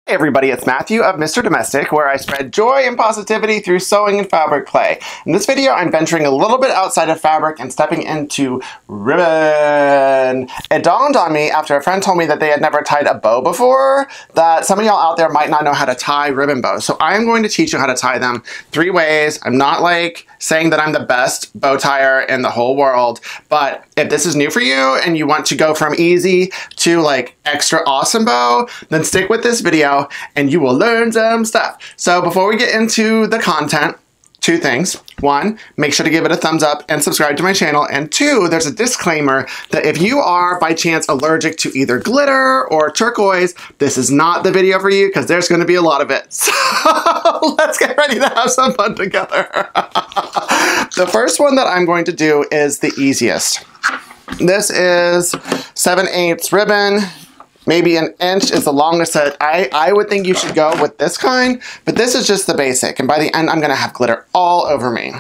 Hey everybody, it's Matthew of Mr. Domestic, where I spread joy and positivity through sewing and fabric play. In this video, I'm venturing a little bit outside of fabric and stepping into ribbon. It dawned on me after a friend told me that they had never tied a bow before, that some of y'all out there might not know how to tie ribbon bows. So I am going to teach you how to tie them 3 ways. I'm not like saying that I'm the best bow tire in the whole world, but if this is new for you and you want to go from easy to like extra awesome bow, then stick with this video and you will learn some stuff. So before we get into the content, 2 things. 1, make sure to give it a thumbs up and subscribe to my channel. And 2, there's a disclaimer that if you are by chance allergic to either glitter or turquoise, this is not the video for you because there's going to be a lot of it. So let's get ready to have some fun together. The first one that I'm going to do is the easiest. This is 7/8 ribbon. Maybe 1 inch is the longest that I would think you should go with this kind, but this is just the basic. And by the end, I'm gonna have glitter all over me.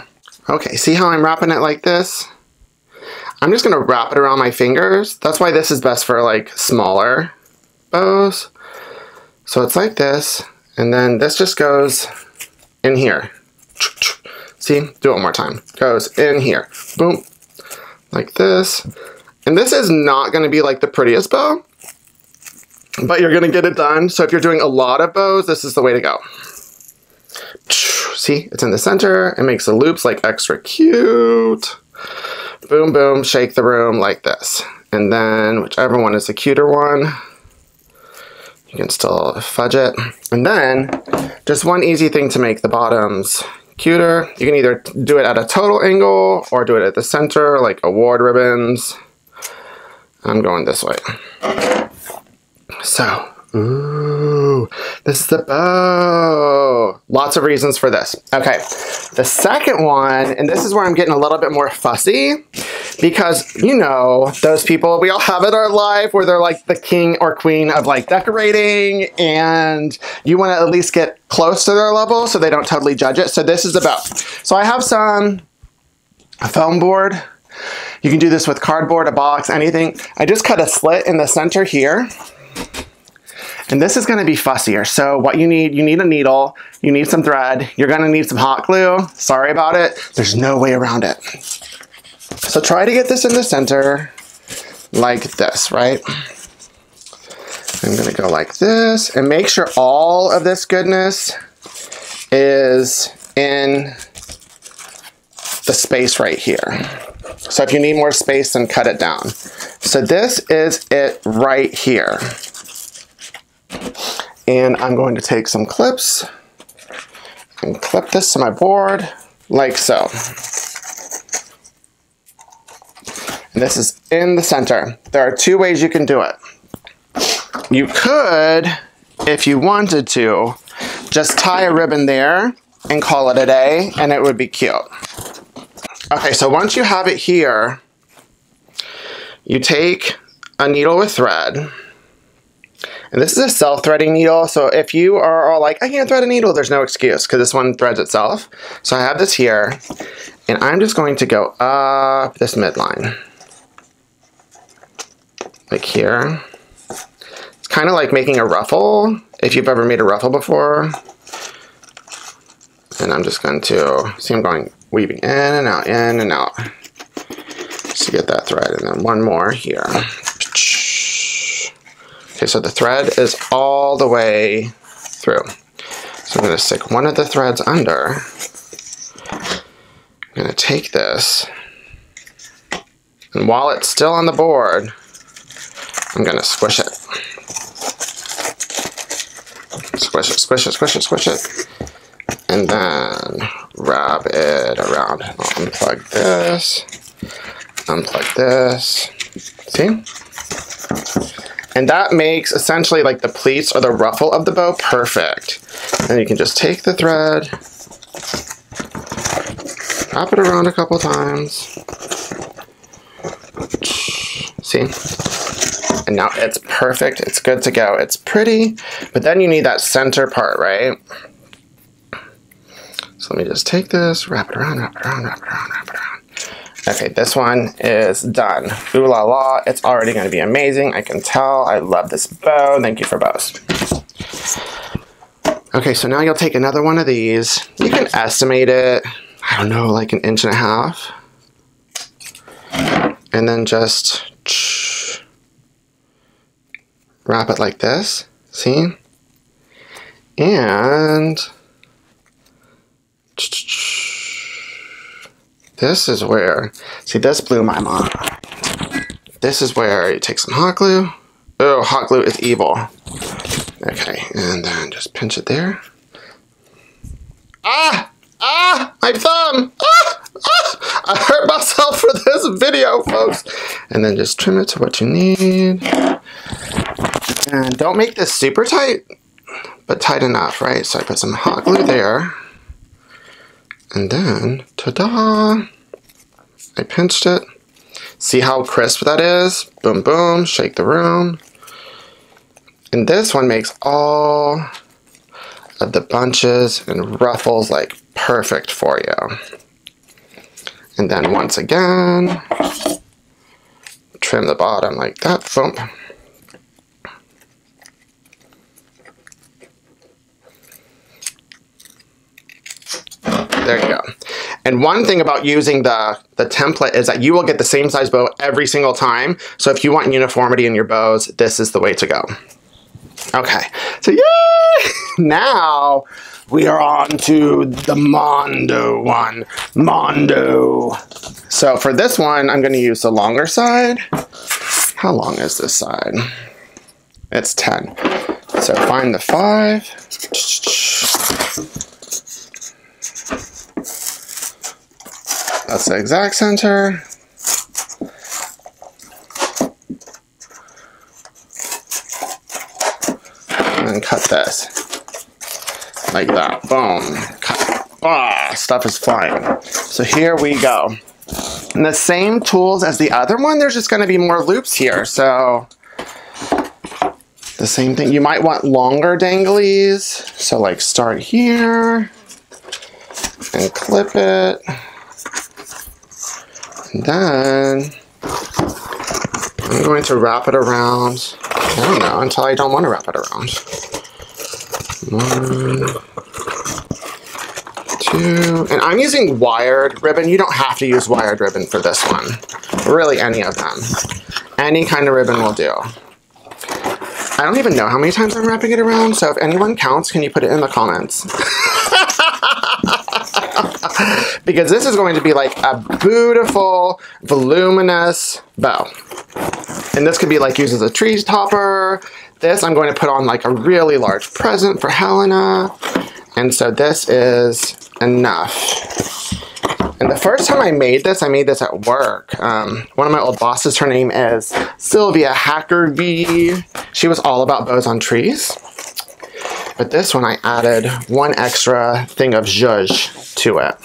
Okay, see how I'm wrapping it like this? I'm just gonna wrap it around my fingers. That's why this is best for like smaller bows. So it's like this, and then this just goes in here. See, do it one more time. Goes in here, boom, like this. And this is not gonna be like the prettiest bow, but you're gonna get it done. So if you're doing a lot of bows, this is the way to go. See, it's in the center. It makes the loops like extra cute. Boom, boom, shake the room like this. And then whichever one is the cuter one, you can still fudge it. And then just one easy thing to make the bottoms cuter. You can either do it at a total angle or do it at the center, like award ribbons. I'm going this way. So, ooh, this is the bow. Lots of reasons for this. Okay, the second one, and this is where I'm getting a little bit more fussy, because, you know, those people we all have in our life where they're like the king or queen of like decorating, and you want to at least get close to their level so they don't totally judge it. So this is the bow. So I have a foam board. You can do this with cardboard, a box, anything. I just cut a slit in the center here. And this is going to be fussier. So what you need a needle, you need some thread, you're going to need some hot glue. Sorry about it. There's no way around it. So try to get this in the center like this, right? I'm going to go like this and make sure all of this goodness is in the space right here. So if you need more space, then cut it down. So this is it right here. And I'm going to take some clips and clip this to my board like so. And this is in the center. There are 2 ways you can do it. You could, if you wanted to, just tie a ribbon there and call it a day, and it would be cute. Okay, so once you have it here, you take a needle with thread. And this is a self-threading needle, so if you are all like, I can't thread a needle, there's no excuse, because this one threads itself. So I have this here, and I'm just going to go up this midline. Like here. It's kind of like making a ruffle, if you've ever made a ruffle before. And I'm just going to, see I'm going weaving in and out, just to get that thread, and then one more here. Okay, so the thread is all the way through. So I'm going to stick one of the threads under. I'm going to take this, and while it's still on the board, I'm going to squish it. Squish it, squish it, squish it, squish it. And then wrap it around. I'll unplug this. See? And that makes essentially like the pleats or the ruffle of the bow perfect. And you can just take the thread, wrap it around a couple times. See? And now it's perfect. It's good to go. It's pretty, but then you need that center part, right? So let me just take this, wrap it around, wrap it around, wrap it around, wrap it around. Okay, this one is done. Ooh la la, it's already going to be amazing. I can tell. I love this bow. Thank you for bows. Okay, so now you'll take another one of these. You can estimate it, I don't know, like 1.5 inches. And then just wrap it like this, see? And this is where, see, this blew my mind. This is where you take some hot glue. Oh, hot glue is evil. Okay, and then just pinch it there. Ah! Ah! My thumb! Ah! Ah! I hurt myself for this video, folks. And then just trim it to what you need. And don't make this super tight, but tight enough, right? So I put some hot glue there. And then, ta-da! I pinched it. See how crisp that is? Boom, boom, shake the room. And this one makes all of the bunches and ruffles like perfect for you. And then once again, trim the bottom like that. Boom. There you go. And one thing about using the template is that you will get the same size bow every single time. So if you want uniformity in your bows, this is the way to go. Okay, so yay! Now we are on to the Mondo one. Mondo. So for this one, I'm going to use the longer side. How long is this side? It's 10. So find the 5. That's the exact center. And cut this like that. Boom. Cut. Ah, stuff is flying. So here we go. And the same tools as the other one, there's just going to be more loops here. So the same thing. You might want longer danglies. So like start here and clip it. And then I'm going to wrap it around. I don't know, until I don't want to wrap it around. 1, 2, and I'm using wired ribbon. You don't have to use wired ribbon for this one. Really, any of them. Any kind of ribbon will do. I don't even know how many times I'm wrapping it around, so if anyone counts, can you put it in the comments? Because this is going to be like a beautiful, voluminous bow. And this could be like used as a tree topper. This I'm going to put on like a really large present for Helena. And so this is enough. And the first time I made this at work. One of my old bosses, her name is Sylvia Hackerby. She was all about bows on trees. But this one I added one extra thing of zhuzh to it.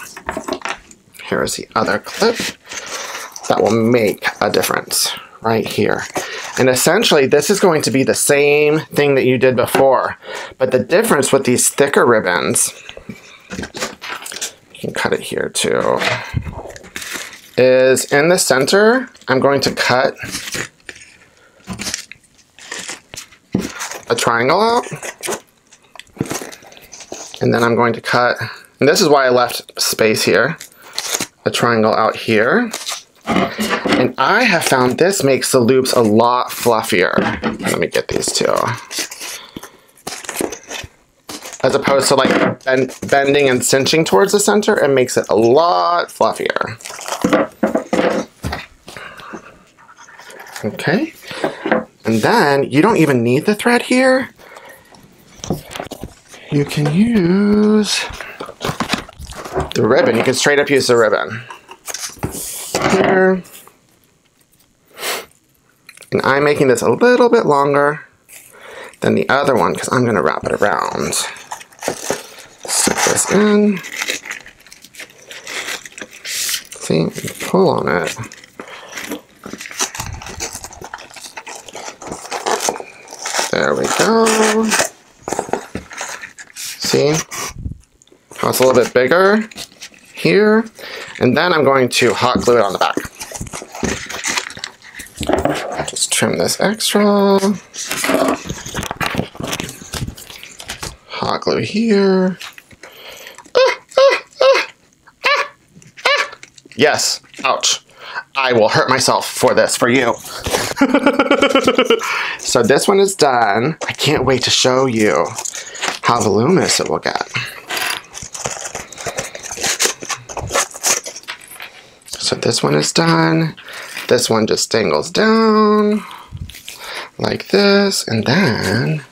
Here is the other clip. That will make a difference right here. And essentially this is going to be the same thing that you did before. But the difference with these thicker ribbons, you can cut it here too, is in the center, I'm going to cut a triangle out. And then I'm going to cut, and this is why I left space here, a triangle out here. And I have found this makes the loops a lot fluffier. Let me get these two. As opposed to like bending and cinching towards the center, it makes it a lot fluffier. Okay. And then you don't even need the thread here. You can use the ribbon. You can straight up use the ribbon. Here. And I'm making this a little bit longer than the other one because I'm going to wrap it around. Stick this in. See, pull on it. There we go. See how it's a little bit bigger here? And then I'm going to hot glue it on the back. Just trim this extra. Hot glue here. Yes, ouch. I will hurt myself for this, for you. So this one is done. I can't wait to show you how voluminous it will get. So this one is done. This one just dangles down like this, and then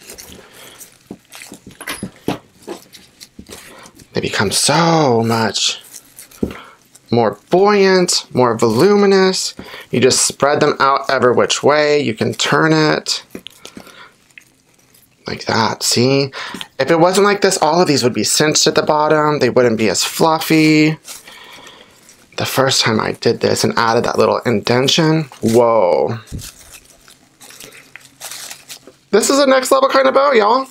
they become so much more buoyant, more voluminous. You just spread them out every which way. You can turn it like that. See? If it wasn't like this, all of these would be cinched at the bottom. They wouldn't be as fluffy. The first time I did this and added that little indentation, whoa. This is a next level kind of bow, y'all.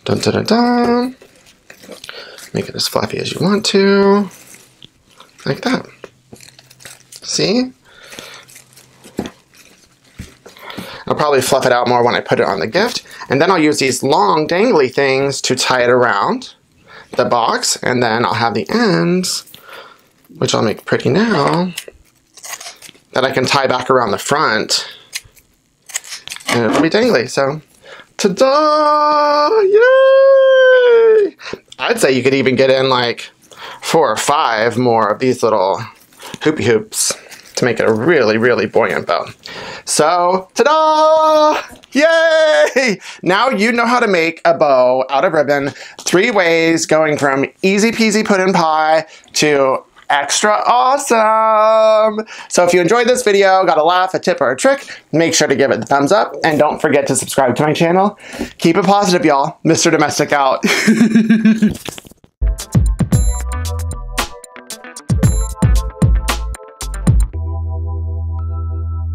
Dun dun dun dun. Make it as fluffy as you want to. Like that. See? I'll probably fluff it out more when I put it on the gift. And then I'll use these long dangly things to tie it around the box. And then I'll have the ends, which I'll make pretty now, that I can tie back around the front. And it'll be dangly. So, ta-da! Yay! I'd say you could even get in like 4 or 5 more of these little hoopy hoops to make it a really, really buoyant bow. So, ta-da! Yay! Now you know how to make a bow out of ribbon 3 ways, going from easy peasy pudding pie to extra awesome. So if you enjoyed this video, got a laugh, a tip, or a trick, make sure to give it the thumbs up, and don't forget to subscribe to my channel. Keep it positive, y'all. Mr. Domestic out.